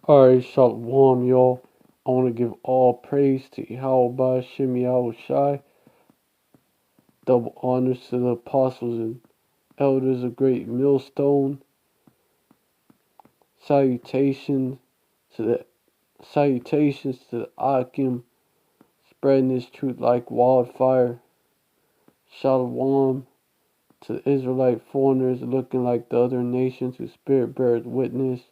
Alright, Shalom, y'all. I want to give all praise to Yahweh Ba'Shem Yahweh Shai. Double honors to the apostles and elders of Great Millstone. Salutations salutations to the Akim, spreading this truth like wildfire. Shalom to the Israelite foreigners looking like the other nations whose spirit bears witness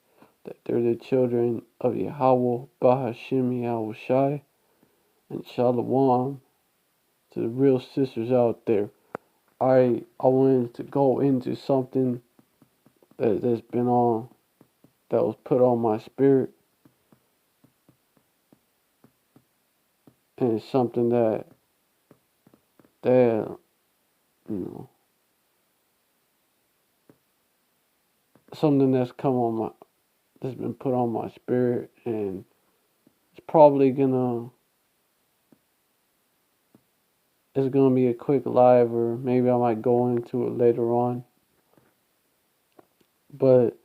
that they're the children of Yahweh Ba'Shem Yahweh Shai. And Shalom to the real sisters out there. I wanted to go into something that's been on, that was put on my spirit, and it's something that you know, something that's been put on my spirit, and it's probably gonna be a quick live, or maybe I might go into it later on. But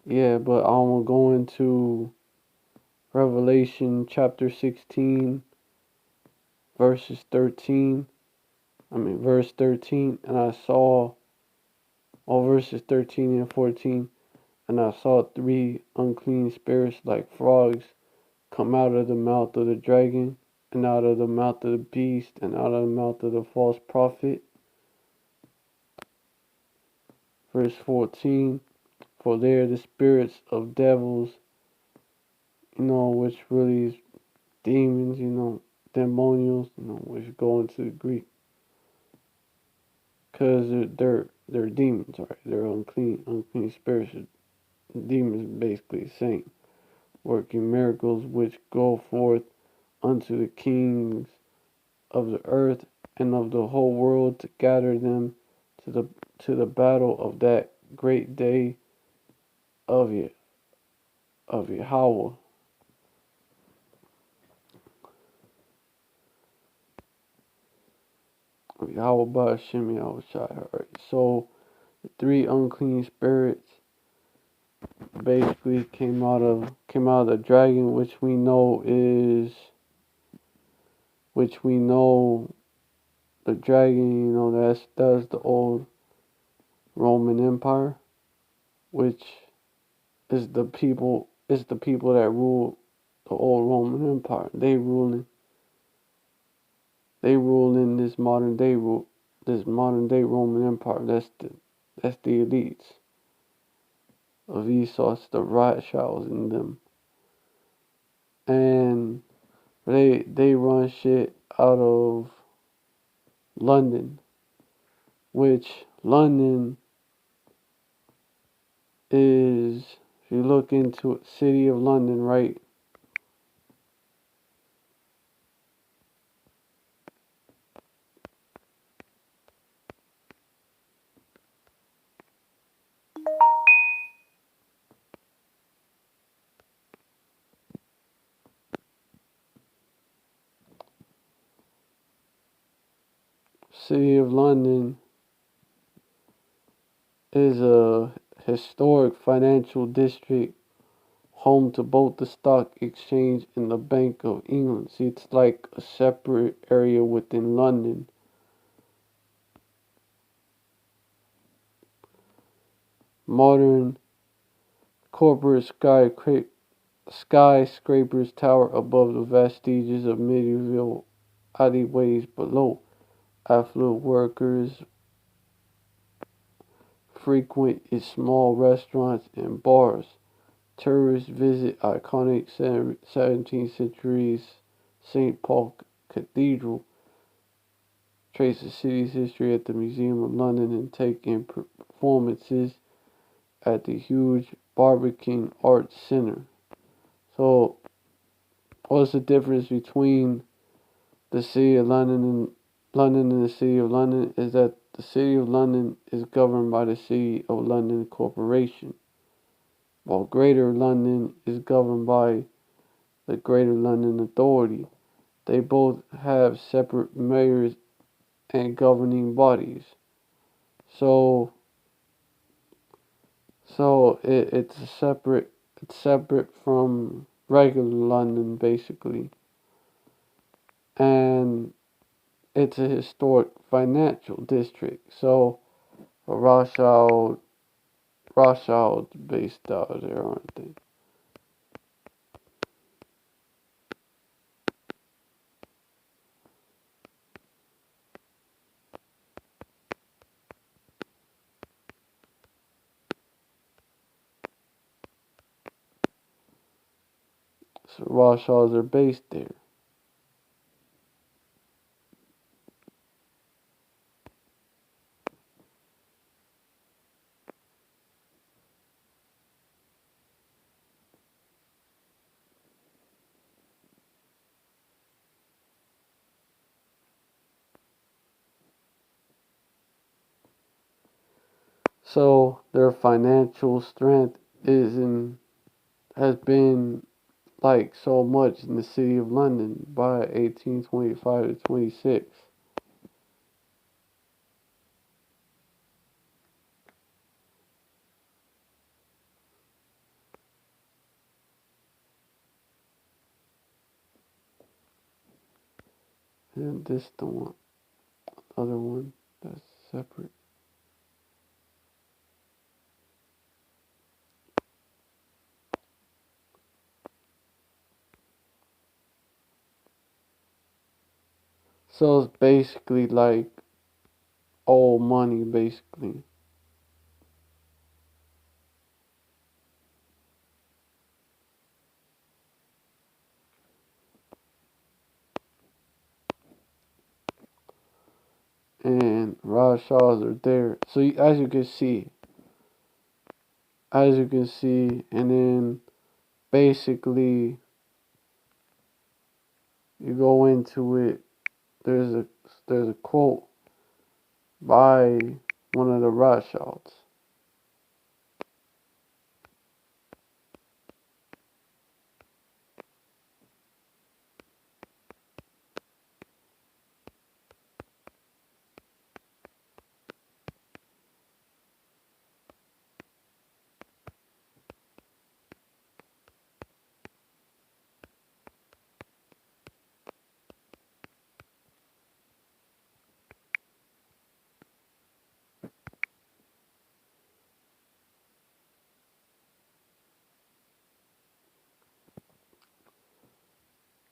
yeah, but I'm gonna go into Revelation chapter 16, verse 13, and I saw, verses 13 and 14, and I saw three unclean spirits like frogs come out of the mouth of the dragon, and out of the mouth of the beast, and out of the mouth of the false prophet. Verse 14, for they are the spirits of devils, which really is demons, demonios, which go into the Greek, because they're demons, right? They're unclean spirits. Demons basically saying, working miracles which go forth unto the kings of the earth and of the whole world, to gather them to the battle of that great day of Yahweh. Yahweh Ba'Shem Yahweh Shai. Alright, so the three unclean spirits basically came out of the dragon, which we know the dragon, that's the old Roman Empire, which is the people that rule the old Roman Empire. They rule in this modern day Roman Empire. That's the elites of Esau, the Rothschilds in them, and they run shit out of London, which London is, if you look into it, city of London, right? City of London is a historic financial district, home to both the stock exchange and the Bank of England. See, it's like a separate area within London. Modern corporate skyscrapers tower above the vestiges of medieval alleyways below. Affluent workers frequent its small restaurants and bars. Tourists visit iconic 17th century St. Paul Cathedral, trace the city's history at the Museum of London, and take in performances at the huge Barbican Arts Centre. So, what's the difference between the City of London and the City of London is that the City of London is governed by the City of London Corporation, while Greater London is governed by the Greater London Authority. They both have separate mayors and governing bodies. So So it's separate from regular London basically, and it's a historic financial district. So Rothschild's based out of there, aren't they? So Rothschilds are based there. So their financial strength has been like so much in the city of London by 1825 to 26. And this the one, other one that's separate. So it's basically like old money, basically. And Rothschilds are there. So as you can see, and then basically you go into it. There's a there's a quote by one of the Rothschilds.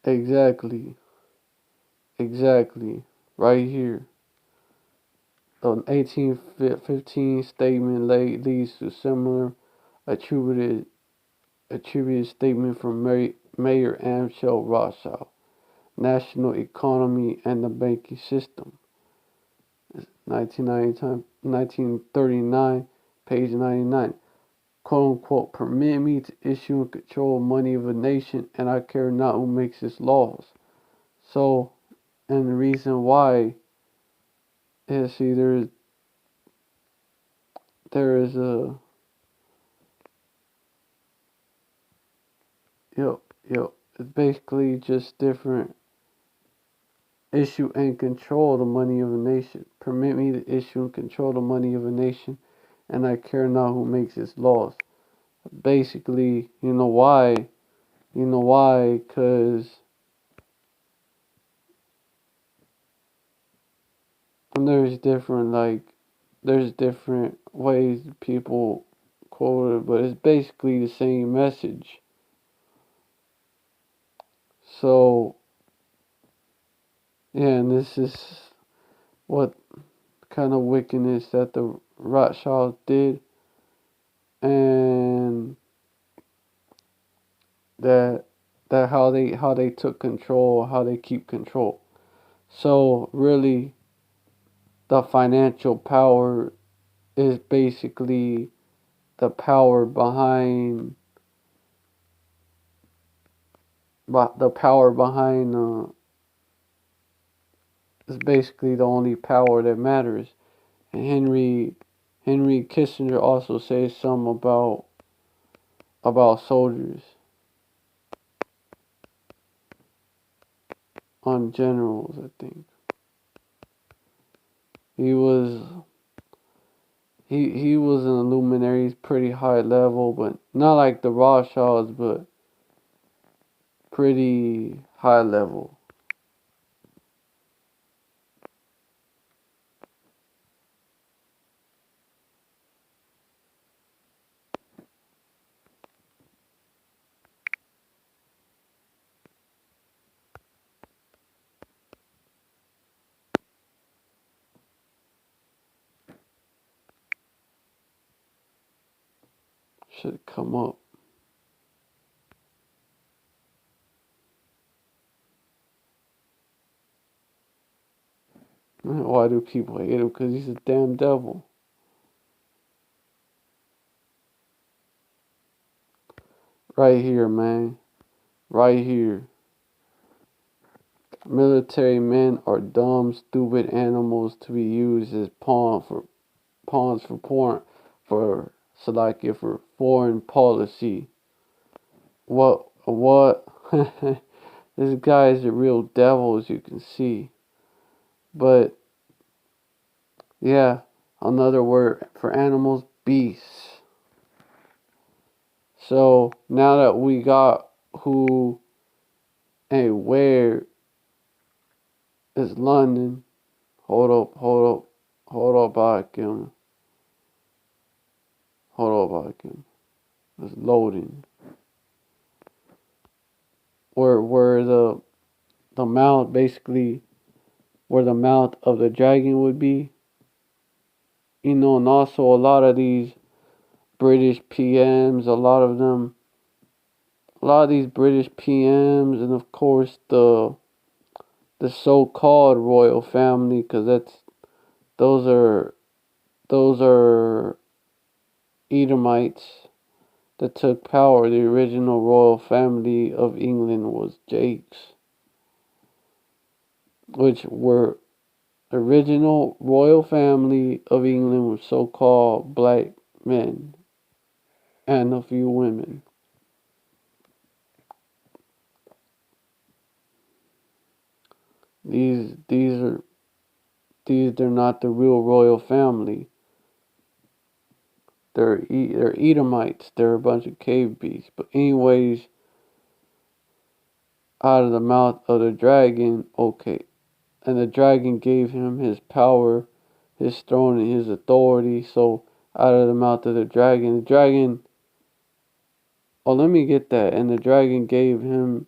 Exactly, exactly, right here. An 1815 statement leads to similar attributed attributed statement from Mayor Amschel Rothschild, National Economy and the Banking System, 1939, page 99. "Quote unquote, permit me to issue and control money of a nation, and I care not who makes its laws." So, and the reason why is, see, there is a, yep, yep, it's basically just different. Issue and control the money of a nation. Permit me to issue and control the money of a nation, and I care not who makes its laws. Basically, you know why? You know why? Because there's different ways people quote it, but it's basically the same message. So, yeah, and this is what kind of wickedness that the Rothschilds did, and that how they took control, how they keep control. So really, the financial power is basically the power behind, but the power behind is basically the only power that matters. And Henry Kissinger also says something about soldiers on generals. I think he was he was an illuminary. He's pretty high level, but not like the Rothschilds, but pretty high level. Should come up. Why do people hate him? Because he's a damn devil. Right here, man. Right here. Military men are dumb, stupid animals to be used as pawns for for foreign policy. What? This guy is a real devil, as you can see. But yeah, another word for animals, beasts. So now that we got who and where is London, hold up, Hakim. Hold up, Hakim. It's loading. Where the mouth, basically where the mouth of the dragon would be. And also a lot of these British PMs, a lot of these British PMs, and of course the so-called royal family, because those are Edomites that took power. The original royal family of England was Jakes, which were original royal family of England were so-called black men and a few women. They're not the real royal family. They're Edomites. They're a bunch of cave beasts. But anyways, out of the mouth of the dragon, okay. And the dragon gave him his power, his throne, and his authority. So out of the mouth of the dragon, oh, let me get that. And the dragon gave him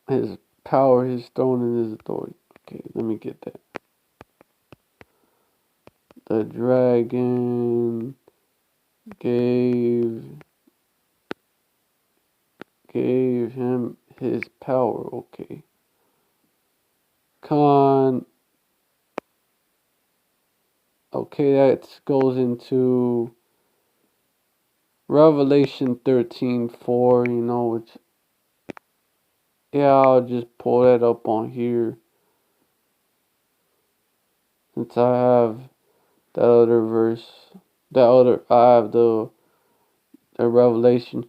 his power, his throne, and his authority. Okay, let me get that. The dragon gave him his power. Okay. Okay, that goes into Revelation 13:4, which, yeah, I'll just pull that up on here since I have that other verse, I have the Revelation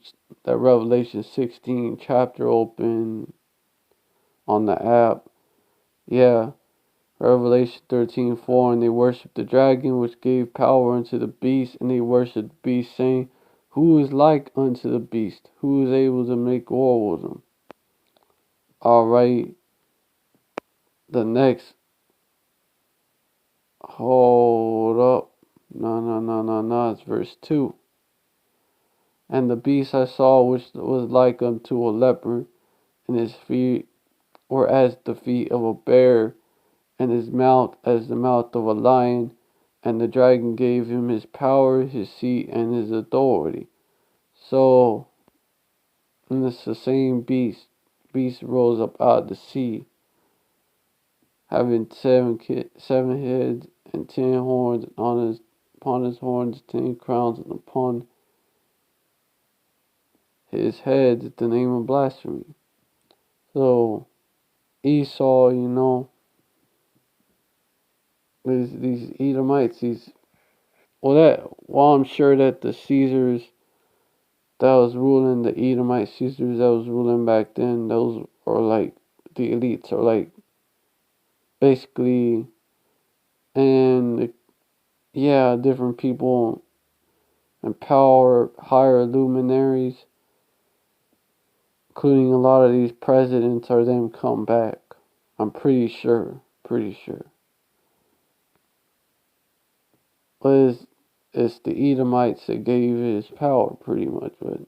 16 chapter open on the app. Yeah, Revelation 13:4, and they worshipped the dragon which gave power unto the beast, and they worshipped the beast, saying, Who is like unto the beast? Who is able to make war with him? Alright, the next, hold up. No, it's verse 2. And the beast I saw, which was like unto a leopard, and his feet were as the feet of a bear, and his mouth as the mouth of a lion. And the dragon gave him his power, his seat, and his authority. So, and it's the same beast. Beast rose up out of the sea, having seven heads and 10 horns, and upon his horns 10 crowns, and upon his head the name of blasphemy. So Esau, these Edomites, I'm sure that the Caesars that was ruling, the Edomite Caesars that was ruling back then, those are like the elites, are like basically, and yeah, different people in power, higher luminaries, including a lot of these presidents, are them come back. I'm pretty sure. Pretty sure. But it's the Edomites that gave his power, pretty much. But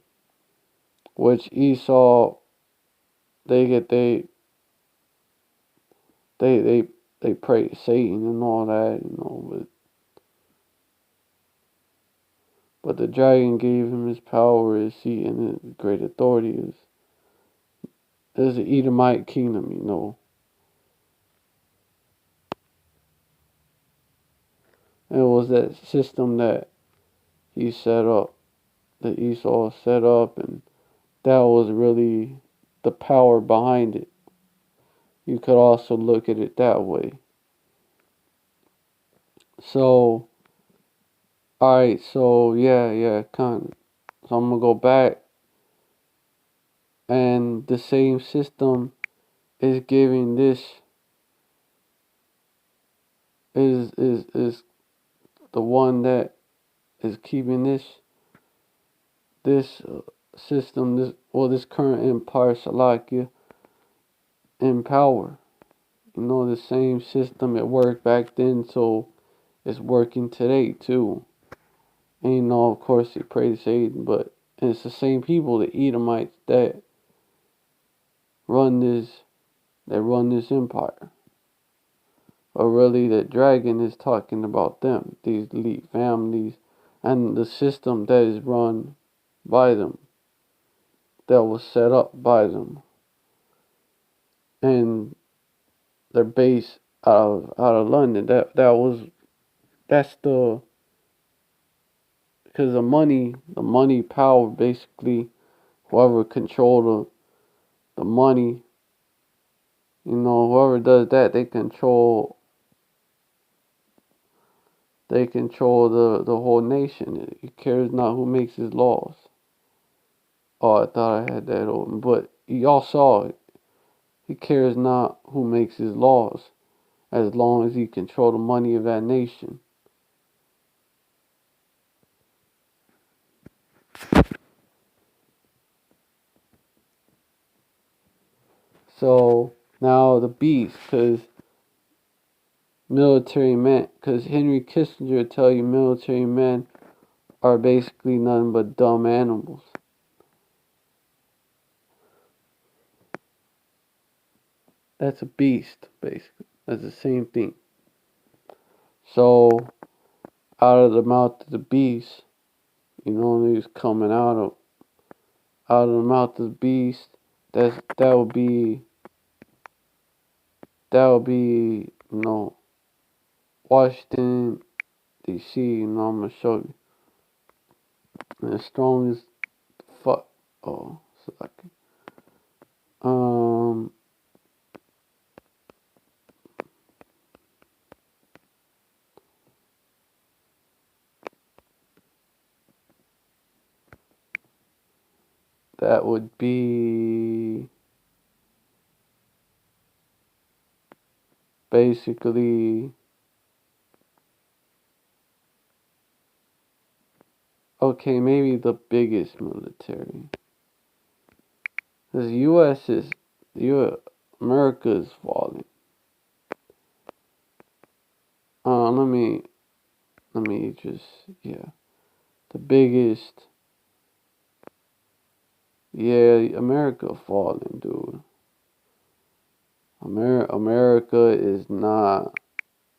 which Esau, they get they they they pray to Satan and all that, but the dragon gave him his power, his seat, and his great authority. Is the Edomite kingdom. And it was that system that he set up, that Esau set up, and that was really the power behind it. You could also look at it that way. So, alright, so yeah, kind of. So I'm gonna go back, and the same system is giving this is the one that is keeping this system, this current empire Salakia in power. The same system it worked back then, so it's working today too. And of course they praise Satan, but it's the same people, the Edomites, that run this empire. But really the dragon is talking about them, these elite families, and the system that is run by them, that was set up by them. And they're based out of London. That's the because the money power, basically whoever control the money, whoever does that, they control the whole nation. He cares not who makes his laws. Oh, I thought I had that open, but y'all saw it. He cares not who makes his laws, as long as he control the money of that nation. So now the beast, because Henry Kissinger tell you military men are basically nothing but dumb animals. That's a beast, basically. That's the same thing. So out of the mouth of the beast, he's coming out of the mouth of the beast. That would be Washington D.C. I'm gonna show you. And the strongest fuck. Oh, so I can, that would be basically, okay, maybe the biggest military. Because U.S. America is falling. Let me just, yeah. The biggest, yeah, America falling, dude. America is not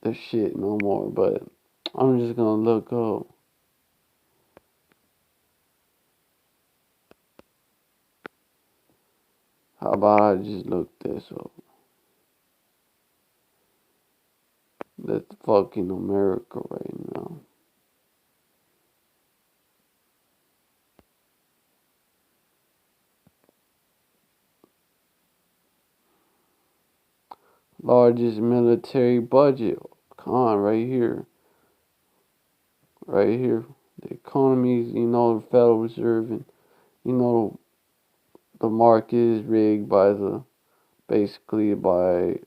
the shit no more, but I'm just gonna look up. How about I just look this up? That's fucking America right now. Largest military budget. Come on, right here. Right here. The economies, the Federal Reserve, and you know the market is rigged basically by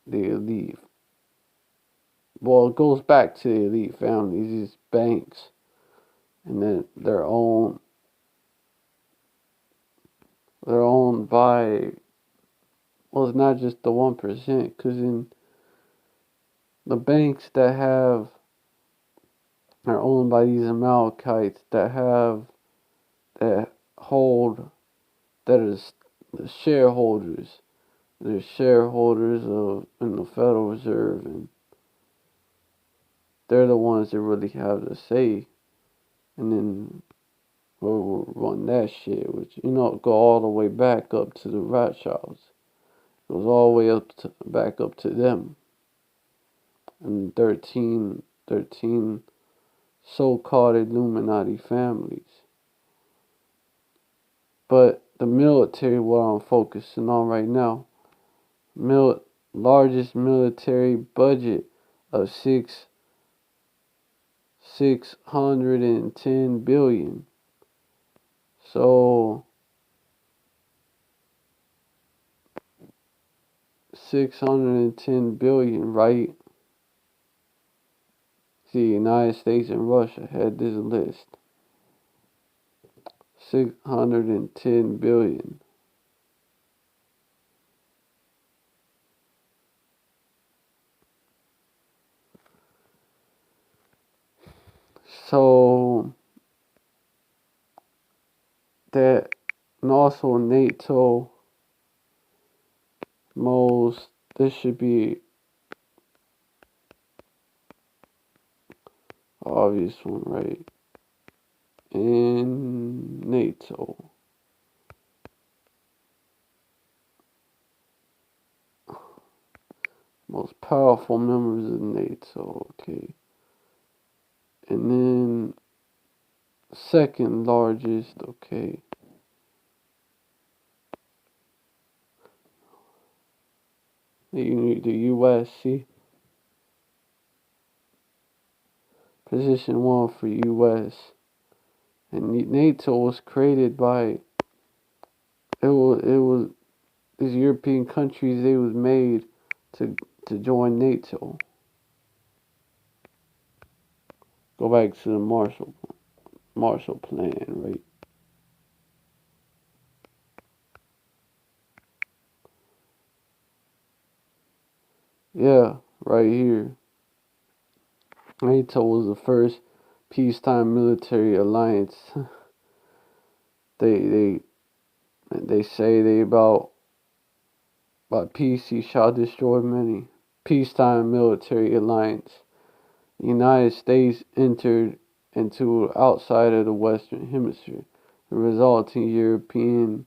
the elite well, it goes back to the elite families, these banks, and then they're owned by, well, it's not just the 1%, because in the banks that are owned by these Amalekites that hold, that is the shareholders. They're shareholders in the Federal Reserve, and they're the ones that really have the say. And then we'll run that shit, which, go all the way back up to the Rothschilds. It goes all the way back up to them. And 13 so-called Illuminati families. But the military, what I'm focusing on right now, largest military budget of 610 billion. So 610 billion, right? See, United States and Russia had this list. 610 billion. So that, and also NATO, this should be obvious one, right? In NATO. Most powerful members of NATO, okay. And then second largest, okay. The US, see? Position 1 for US. And NATO was created by, it was these European countries, they was made to join NATO. Go back to the Marshall Plan, right? Yeah, right here. NATO was the first peacetime military alliance. they say they about by peace he shall destroy many. Peacetime military alliance. The United States entered into outside of the Western Hemisphere. The resulting European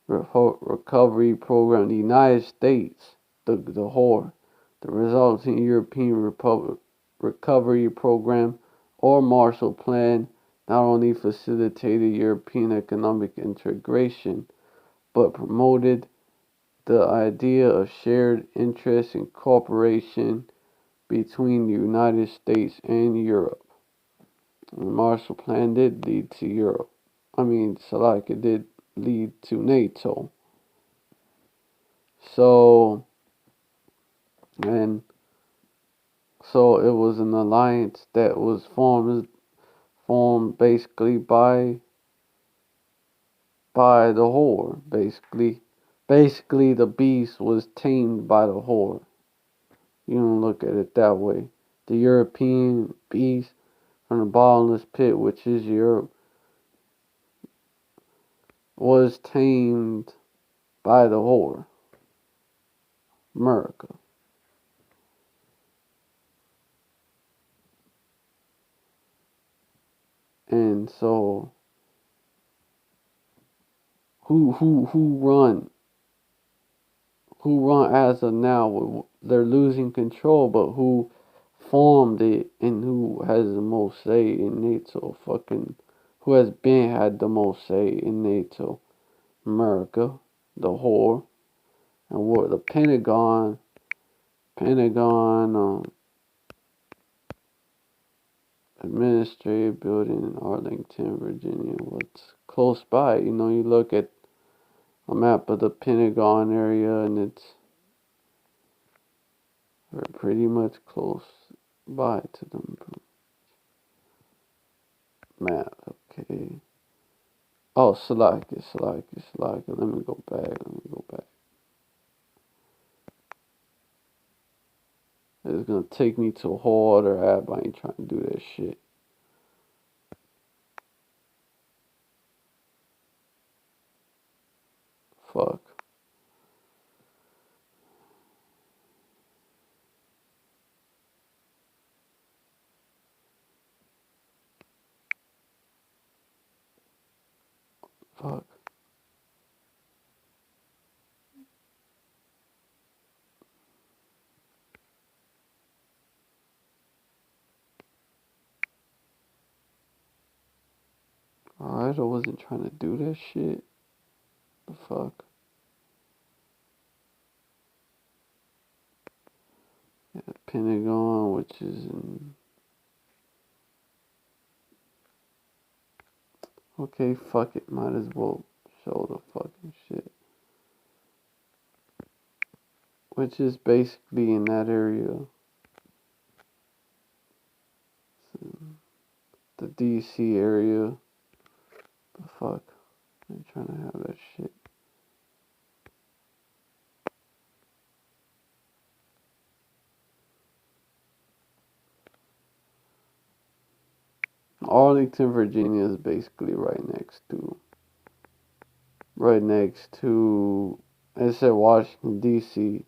recovery program. The United States, the whore. The resulting European recovery program or Marshall Plan not only facilitated European economic integration, but promoted the idea of shared interests and cooperation between the United States and Europe. And the Marshall Plan did lead to Europe. It did lead to NATO. So, and so it was an alliance that was formed basically by the whore. Basically the beast was tamed by the whore. You don't look at it that way. The European beast from the bottomless pit, which is Europe, was tamed by the whore, America. And so who run as of now? They're losing control, but who formed it and who has the most say in NATO? Who has had the most say in NATO? America, the whore, and what the Pentagon administrative building in Arlington, Virginia. What's close by? You look at a map of the Pentagon area, and We're pretty much close by to them. Map, okay. Oh, select it. Let me go back. It's gonna take me to a whole other app. I ain't trying to do that shit. Fuck. Fuck. Alright, I wasn't trying to do that shit. The fuck. Yeah, Pentagon, which is in. Okay, fuck it. Might as well show the fucking shit. Which is basically in that area. The DC area. The fuck. I'm trying to have that shit. Arlington, Virginia is basically right next to. It said Washington D.C.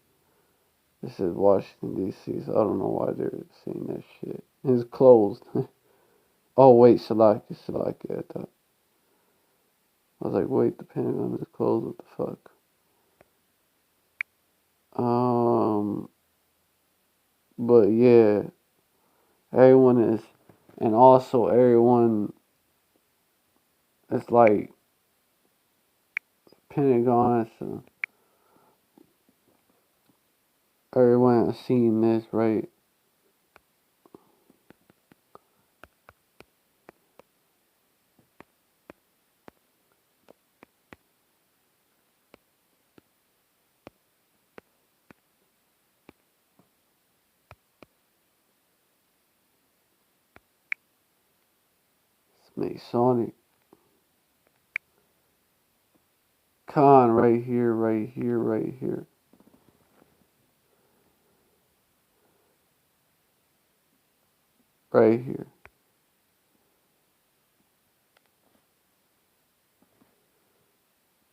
It said Washington D.C. So I don't know why they're saying that shit. It's closed. Oh wait, Salaki. I thought. I was like, wait, the Pentagon is closed. What the fuck? But yeah, everyone is, and also everyone is like Pentagon. So everyone has seen this, right? It's Masonic. Con right here. Right here.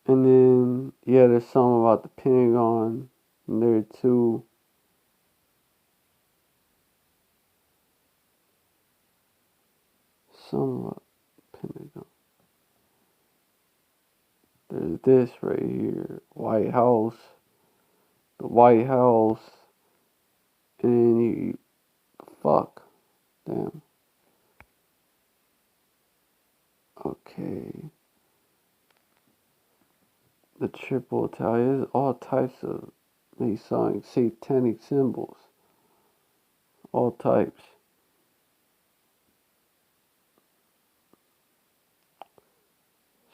And then, yeah, there's some about the Pentagon in there too. Some about Pentagon. There's this right here. White House. The White House. And then you. Fuck. Damn. Okay. The triple Italian. There's all types of Masonic satanic symbols. All types.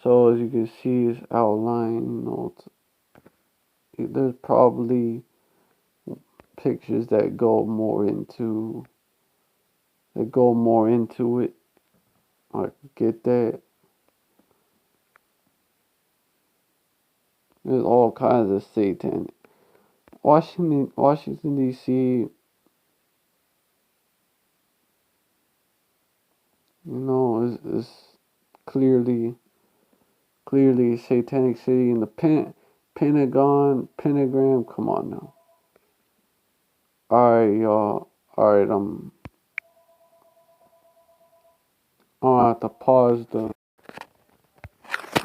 So as you can see, it's outlined. There's probably pictures that go more into it. I get that. There's all kinds of satanic. Washington D.C. Is clearly satanic city in the pentagram. Come on now. All right, y'all. All right, I'm gonna have to pause the.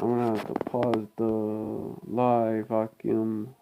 I'm gonna have to pause the live vacuum.